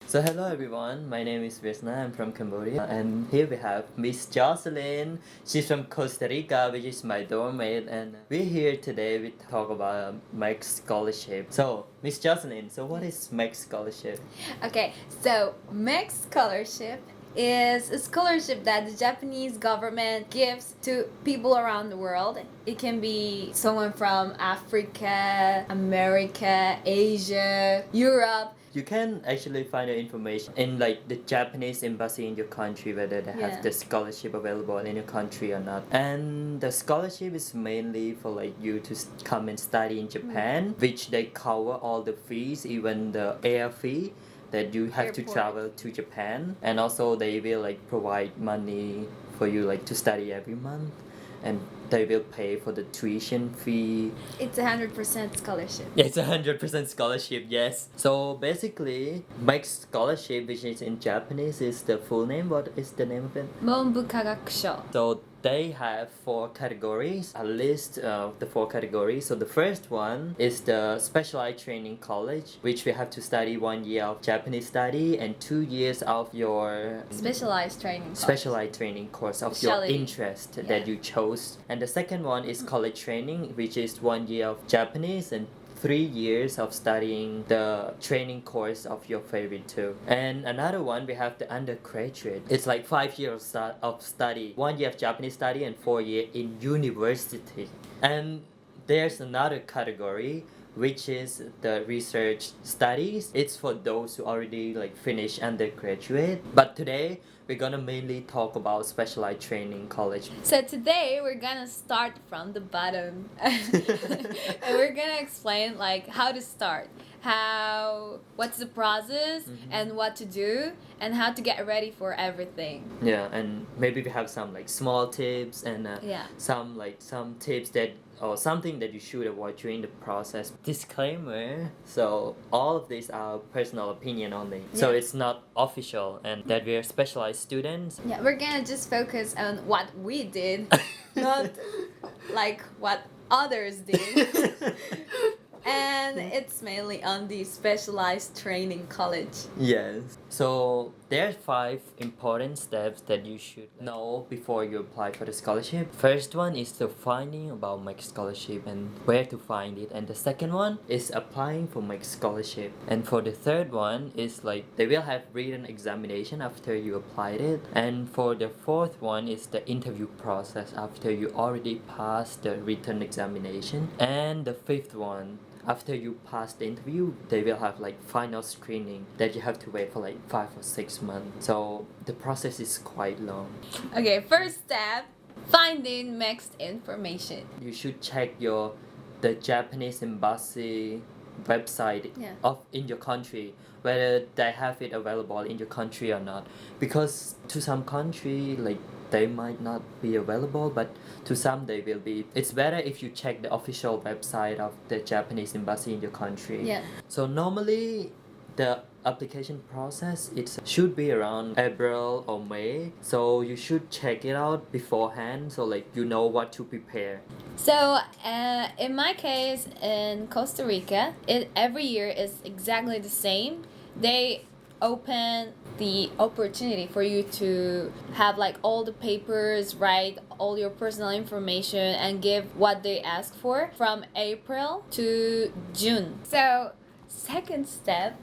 So hello everyone, my name is Vesna, I'm from Cambodia, and here we have Miss Jocelyn. She's from Costa Rica, which is my dorm mate, and we're here today to talk about MEXT Scholarship. So Miss Jocelyn, so what is MEXT Scholarship? Okay, so MEXT Scholarship is a scholarship that the Japanese government gives to people around the world. It can be someone from Africa, America, Asia, Europe. You can actually find the information in like the Japanese embassy in your country whether they Yeah. have the scholarship available in your country or not. And the scholarship is mainly for like you to come and study in Japan, which they cover all the fees, even the air fee that you have to Airport. travel to Japan, and also they will like provide money for you like to study every month, and they will pay for the tuition fee. It's 100% scholarship. It's 100% scholarship, yes. So basically, MEXT Scholarship, which is in Japanese, is the full name. What is the name of it? 文部科学省 So they have four categories, a list of the four categories. So the first one is the specialized training college, which we have to study 1 year of Japanese study and 2 years of your specialized training. specialized training course of your Specialty. interest Yeah. that you chose. And the second one is college training, which is 1 year of Japanese and 3 years of studying the training course of your favorite too. And another one, we have the undergraduate. It's like 5 years of study, 1 year of Japanese study and 4 year in university. And there's another category, which is the research studies. It's for those who already like finish undergraduate. But today we're gonna mainly talk about specialized training college. So today we're gonna start from the bottom and we're gonna explain like how to start, what's the process and what to do and how to get ready for everything. Yeah, and maybe we have some like small tips and Yeah. some tips that or something that you should avoid during the process. Disclaimer, so all of these are personal opinion only, so Yeah. it's not official, and that we are specialized students. Yeah, we're gonna just focus on what we did, not like what others did. And it's mainly on the specialized training college. Yes. So there are 5 important steps that you should know before you apply for the scholarship. First one is the finding about MEXT Scholarship and where to find it. And the second one is applying for MEXT Scholarship. And for the third one is like they will have written examination after you applied it. And for the fourth one is the interview process after you already passed the written examination. And the fifth one, after you pass the interview, they will have like final screening that you have to wait for like 5 or 6 months. So the process is quite long. Okay, first step, finding MEXT information. You should check the Japanese embassy website Yeah. of in your country, whether they have it available in your country or not, because to some country like they might not be available, but to some they will be. It's better if you check the official website of the Japanese embassy in your country. Yeah. So normally the application process it should be around April or May, so you should check it out beforehand so like you know what to prepare. So, in my case, in Costa Rica, every year is exactly the same. They open the opportunity for you to have like all the papers, write all your personal information, and give what they ask for from April to June. So, second step,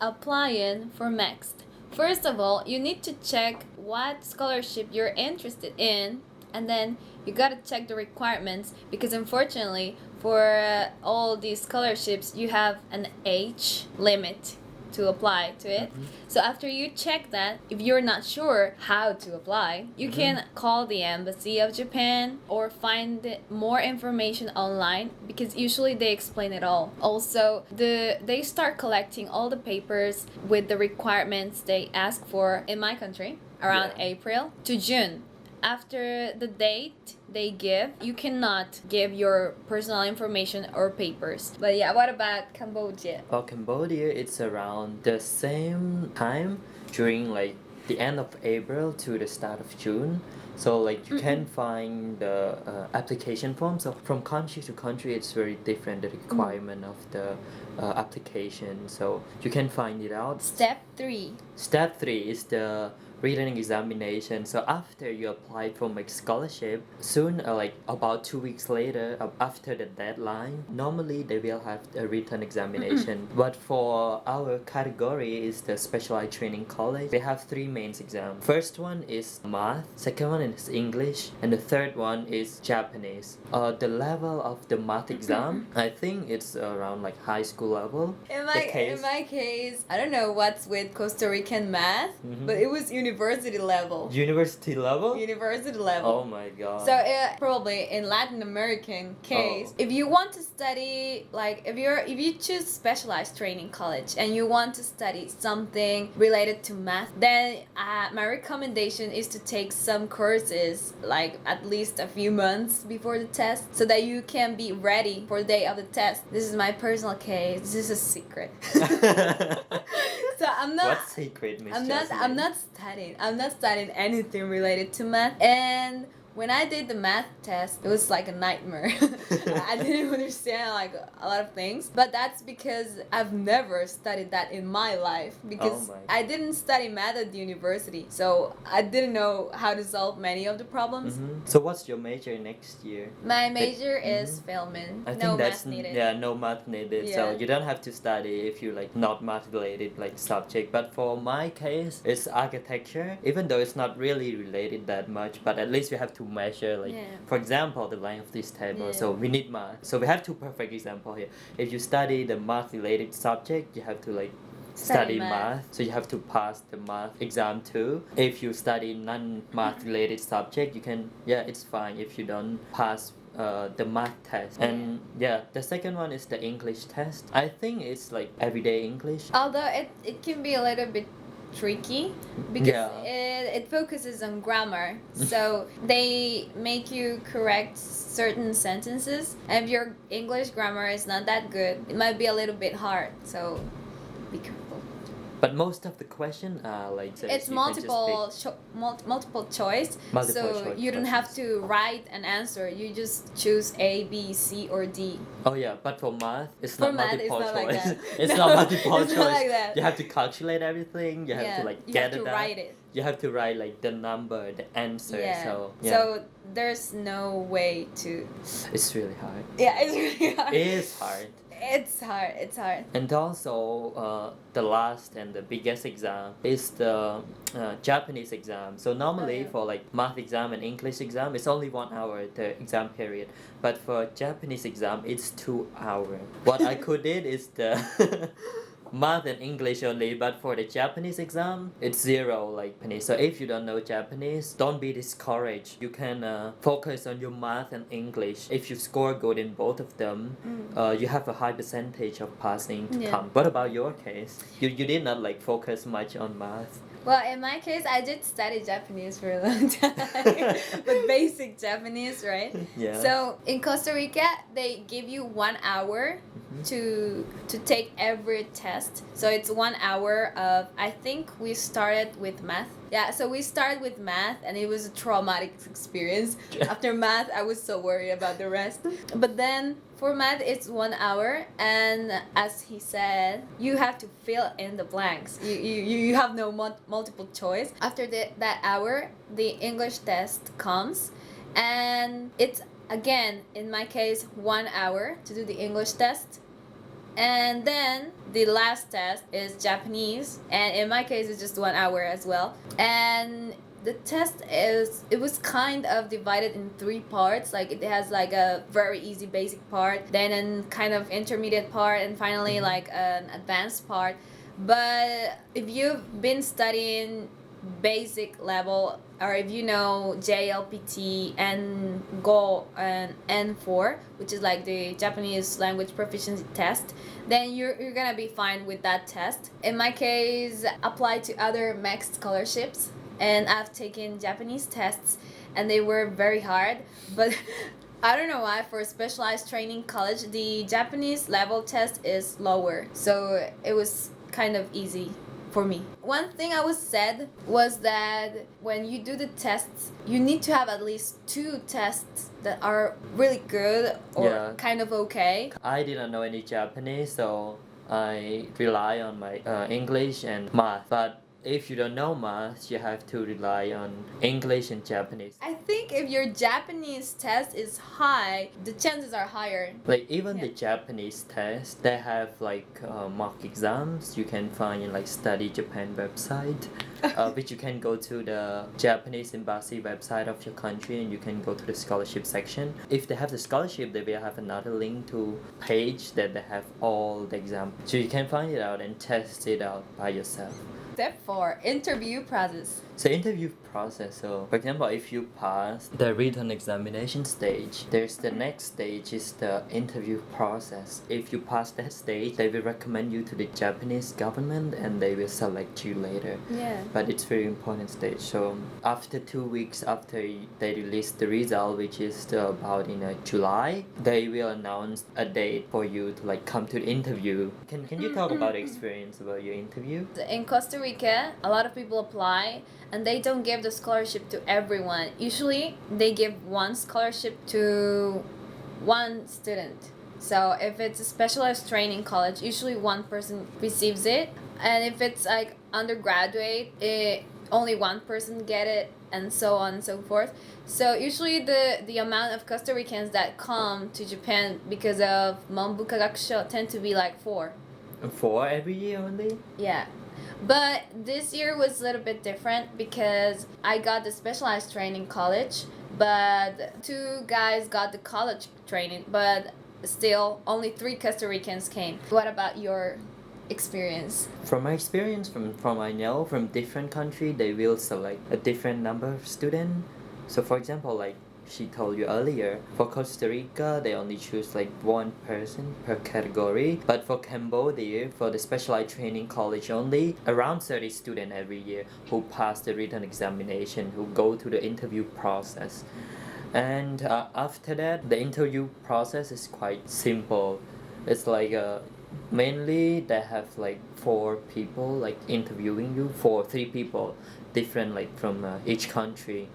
applying for MEXT. First of all, you need to check what scholarship you're interested in, and then you gotta check the requirements because unfortunately for all these scholarships you have an age limit to apply to it. So after you check that, if you're not sure how to apply, you can call the embassy of Japan or find more information online because usually they explain it all. Also, they start collecting all the papers with the requirements they ask for in my country around Yeah. April to June. After the date they give, you cannot give your personal information or papers. But yeah, what about Cambodia? For Cambodia, it's around the same time during like the end of April to the start of June. So like you can find the application form. So from country to country, it's very different, the requirement of the application. So you can find it out. Step 3. Step 3 is the written examination. So after you apply for MEXT Scholarship, soon, like about 2 weeks later, after the deadline, normally they will have a written examination. But for our category is the specialized training college. They have 3 main exams. First one is math, second one is English, and the third one is Japanese. The level of the math exam, I think it's around like high school level. In my case, I don't know what's with Costa Rican math, but it was university level. University level? University level. Oh my god. So probably in Latin American case, if you want to study, like if you choose specialized training college and you want to study something related to math, then my recommendation is to take some courses like at least a few months before the test, so that you can be ready for the day of the test. This is my personal case. This is a secret. So I'm not. What secret, Miss Jocelyn? I'm not studying. I'm not studying anything related to math. And when I did the math test, it was like a nightmare. I didn't understand like a lot of things, but that's because I've never studied that in my life, because I didn't study math at the university, so I didn't know how to solve many of the problems. So what's your major next year? My major is filming. I think no that's math needed. Yeah, no math needed. So you don't have to study if you like not math related like subject. But for my case, it's architecture. Even though it's not really related that much, but at least you have to measure like for example the length of this table. So we need math. So we have 2 perfect example here. If you study the math related subject, you have to like study math, so you have to pass the math exam too. If you study non-math related subject, you can it's fine if you don't pass the math test. And the second one is the English test. I think it's like everyday English, although it can be a little bit tricky because it focuses on grammar. So they make you correct certain sentences, and if your English grammar is not that good, it might be a little bit hard, so be careful. but most of the question are like it's multiple choice, so you don't have to write an answer. You just choose A, B, C, or D. Oh yeah, but for math, it's not multiple choice. Like that. It's not multiple choice. Not like that. You have to calculate everything. You have to like get it out. Write it. You have to write like the number, the answer. So there's no way to. It's really hard. Yeah, it's really hard. It is hard. It's hard. And also, the last and the biggest exam is the Japanese exam. So normally for like math exam and English exam, it's only 1 hour the exam period. But for Japanese exam, it's 2 hours. What I could did is the math and English only, but for the Japanese exam, it's 0 like penny. So if you don't know Japanese, don't be discouraged. You can focus on your math and English. If you score good in both of them, you have a high percentage of passing to come. What about your case? You did not like focus much on math. Well, in my case, I did study Japanese for a long time, but basic Japanese, right? Yeah. So in Costa Rica, they give you 1 hour to take every test. So it's 1 hour of, I think we started with math. Yeah, so we started with math, and it was a traumatic experience. After math, I was so worried about the rest. But then for math, it's 1 hour, and as he said, you have to fill in the blanks. You have no multiple choice. After that hour, the English test comes, and it's again, in my case, 1 hour to do the English test. And then the last test is Japanese, and in my case it's just 1 hour as well. And the test it was kind of divided in 3 parts. Like it has like a very easy basic part, then a kind of intermediate part, and finally like an advanced part. But if you've been studying basic level, or if you know JLPT and Go and N4, which is like the Japanese language proficiency test, then you're gonna be fine with that test. In my case, apply to other MEXT scholarships, and I've taken Japanese tests, and they were very hard, but I don't know why, for specialized training college, the Japanese level test is lower, so it was kind of easy for me. One thing I was said was that when you do the tests, you need to have at least 2 tests that are really good or Yeah. kind of okay. I didn't know any Japanese, so I rely on my English and math. But if you don't know math, you have to rely on English and Japanese. I think if your Japanese test is high, the chances are higher. Like even the Yeah. Japanese test, they have like mock exams you can find in like Study Japan website, which you can go to the Japanese embassy website of your country and you can go to the scholarship section. If they have the scholarship, they will have another link to page that they have all the exams, so you can find it out and test it out by yourself. Step 4, interview process. So interview process. So for example, if you pass the written examination stage, there's the next stage is the interview process. If you pass that stage, they will recommend you to the Japanese government and they will select you later. Yeah. But it's very important stage. So after 2 weeks after they release the result, which is about in July, they will announce a date for you to like come to the interview. Can you talk about the experience about your interview? In Costa Rica, a lot of people apply and they don't give the scholarship to everyone. Usually, they give one scholarship to one student. So if it's a specialized training college, usually one person receives it. And if it's like undergraduate, only one person get it, and so on and so forth. So usually the amount of Costa Ricans that come to Japan because of Mambuka Gakusho tend to be like 4. 4 every year only? Yeah. But this year was a little bit different because I got the specialized training college, but 2 guys got the college training, but still only 3 Costa Ricans came. What about your experience? From my experience, from I know from different country, they will select a different number of student. So for example, like she told you earlier, for Costa Rica, they only choose like 1 person per category. But for Cambodia, for the specialized training college only, around 30 students every year who pass the written examination, who go to the interview process. And after that, the interview process is quite simple. It's like mainly they have like 4 people like interviewing you, 3 people, different like from each country.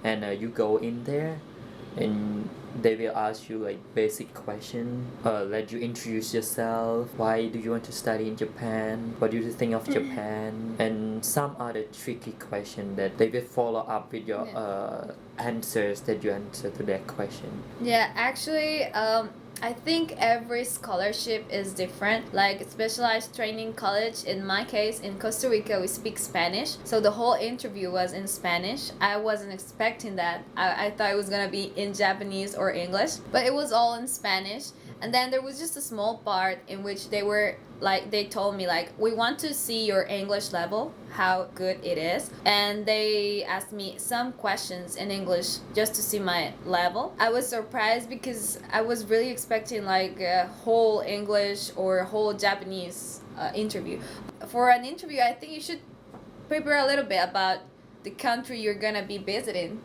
And you go in there and they will ask you like basic question, let you introduce yourself, why do you want to study in Japan, what do you think of Japan, and some other tricky question that they will follow up with your answers that you answer to that question. Yeah, actually, I think every scholarship is different. Like specialized training college, in my case, in Costa Rica, we speak Spanish. So the whole interview was in Spanish. I wasn't expecting that. I thought it was gonna be in Japanese or English, but it was all in Spanish. And then there was just a small part in which they told me like, we want to see your English level, how good it is. And they asked me some questions in English just to see my level. I was surprised because I was really expecting like a whole English or whole Japanese interview. For an interview, I think you should prepare a little bit about the country you're gonna be visiting.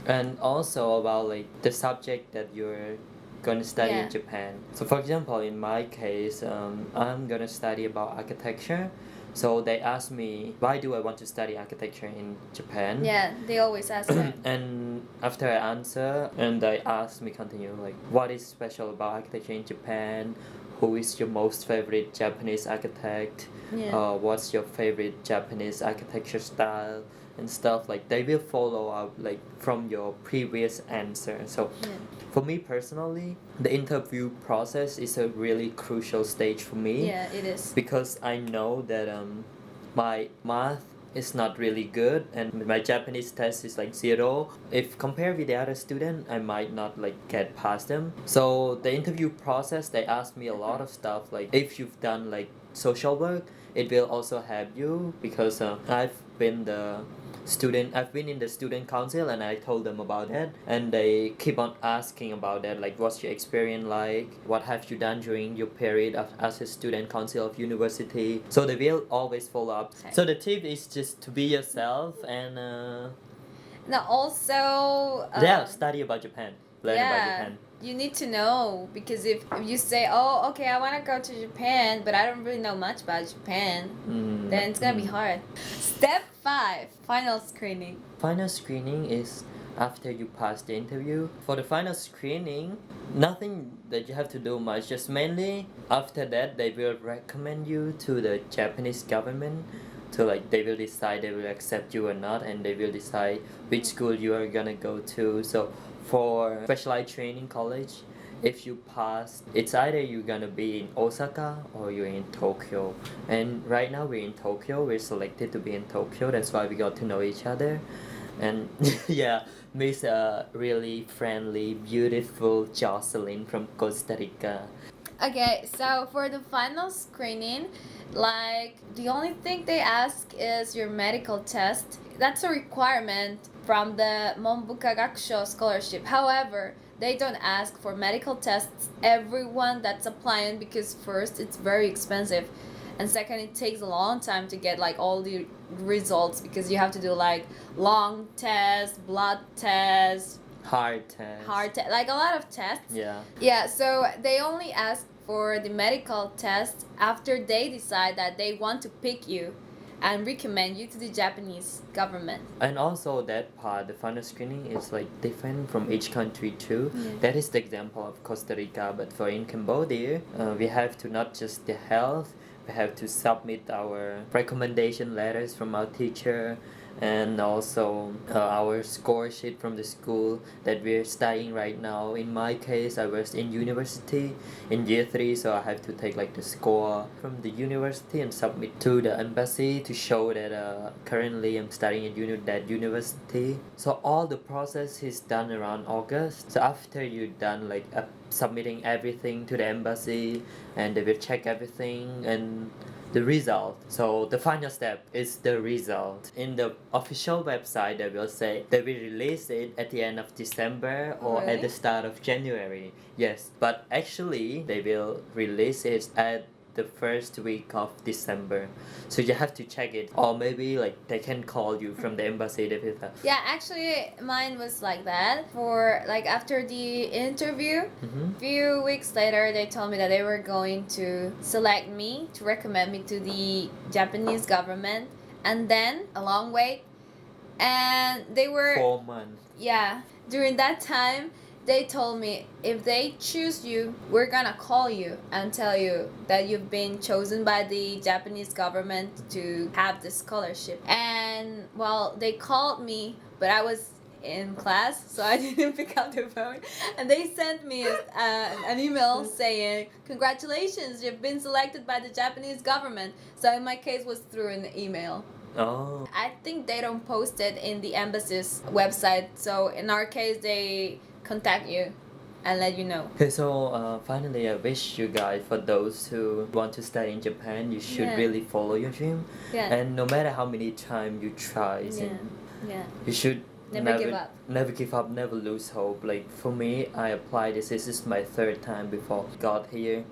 And also about like the subject that you're gonna study in Yeah. Japan. So for example, in my case, I'm gonna study about architecture. So they asked me, why do I want to study architecture in Japan? Yeah, they always ask that. And after I answer, and they asked me continue like, what is special about architecture in Japan? Who is your most favorite Japanese architect? Yeah. What's your favorite Japanese architecture style? And stuff like they will follow up like from your previous answer. So Yeah. for me personally, the interview process is a really crucial stage for me. Yeah, it is. Because I know that my math is not really good and my Japanese test is like 0. If compared with the other student, I might not like get past them. So the interview process, they ask me a lot of stuff like if you've done like social work, it will also help you because I've been in the student council and I told them about that and they keep on asking about that, like what's your experience like, what have you done during your period as a student council of university. So they will always follow up. Okay. So the tip is just to be yourself and Now also study about Japan, learn about yeah. Japan. you need to know, because if you say, oh, okay, I want to go to Japan, but I don't really know much about Japan, then it's gonna be hard. Step 5, final screening. Final screening is after you pass the interview. For the final screening, nothing that you have to do much, just mainly after that they will recommend you to the Japanese government to like they will decide they will accept you or not, and they will decide which school you are gonna go to. So for specialized training college, if you pass, it's either you're gonna be in Osaka or you're in Tokyo. And right now we're in Tokyo. We're selected to be in Tokyo. That's why we got to know each other. And yeah, Miss really friendly, beautiful Jocelyn from Costa Rica. Okay, so for the final screening, like the only thing they ask is your medical test. That's a requirement from the Monbuka Gakusho Scholarship. However, they don't ask for medical tests everyone that's applying, because first it's very expensive, and second it takes a long time to get like all the results, because you have to do like lung tests, blood tests, Hard test. like a lot of tests. Yeah. Yeah, so they only ask for the medical test after they decide that they want to pick you and recommend you to the Japanese government. And also that part, the final screening is like different from each country too. Yeah. That is the example of Costa Rica, but for in Cambodia, we have to not just the health, we have to submit our recommendation letters from our teacher, and also our score sheet from the school that we're studying right now. In my case, I was in university in year 3, so I have to take like the score from the university and submit to the embassy to show that currently I'm studying at that university. So all the process is done around August. So after you're done like submitting everything to the embassy, and they will check everything and the result. So the final step is the result. In the official website, they will say they will release it at the end of December or at the start of January. Yes, but actually they will release it at the first week of December. So you have to check it, or maybe like they can call you from the embassy. They will Yeah, actually mine was like that. For like after the interview, few weeks later they told me that they were going to select me, to recommend me to the Japanese government, and then a long wait, and they were 4 months. Yeah, during that time they told me if they choose you, we're gonna call you and tell you that you've been chosen by the Japanese government to have the scholarship. And well, they called me, but I was in class, so I didn't pick up the phone, and they sent me an email saying congratulations, you've been selected by the Japanese government. So in my case was through an email. Oh. I think they don't post it in the embassy's website, so in our case they contact you and let you know. Okay, so finally, I wish you guys, for those who want to study in Japan, you should really follow your dream. Yeah. And no matter how many times you try, you should Never give up. Never give up, never lose hope. Like for me, I applied this. This is my 3rd time before I got here.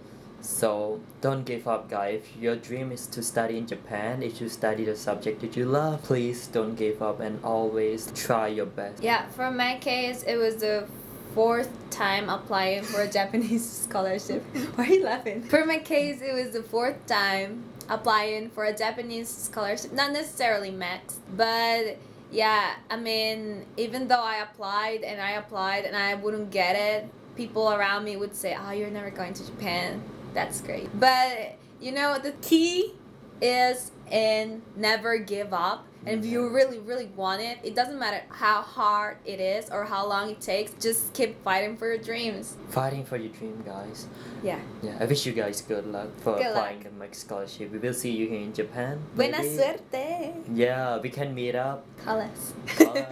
So don't give up, guys. If your dream is to study in Japan, if you study the subject that you love, please don't give up and always try your best. Yeah, for my case, it was the 4th time applying for a Japanese scholarship. Why are you laughing? For my case, it was the 4th time applying for a Japanese scholarship. Not necessarily MEXT, but yeah, I mean, even though I applied and I wouldn't get it, people around me would say, oh, you're never going to Japan. That's great. But, you know, the key is in never give up. And if you really, really want it, it doesn't matter how hard it is or how long it takes, just keep fighting for your dreams. Fighting for your dream, guys. Yeah. Yeah, I wish you guys good luck for Good applying luck. the MEXT Scholarship. We will see you here in Japan. Buena maybe. suerte. Yeah, we can meet up. Call us. Call us.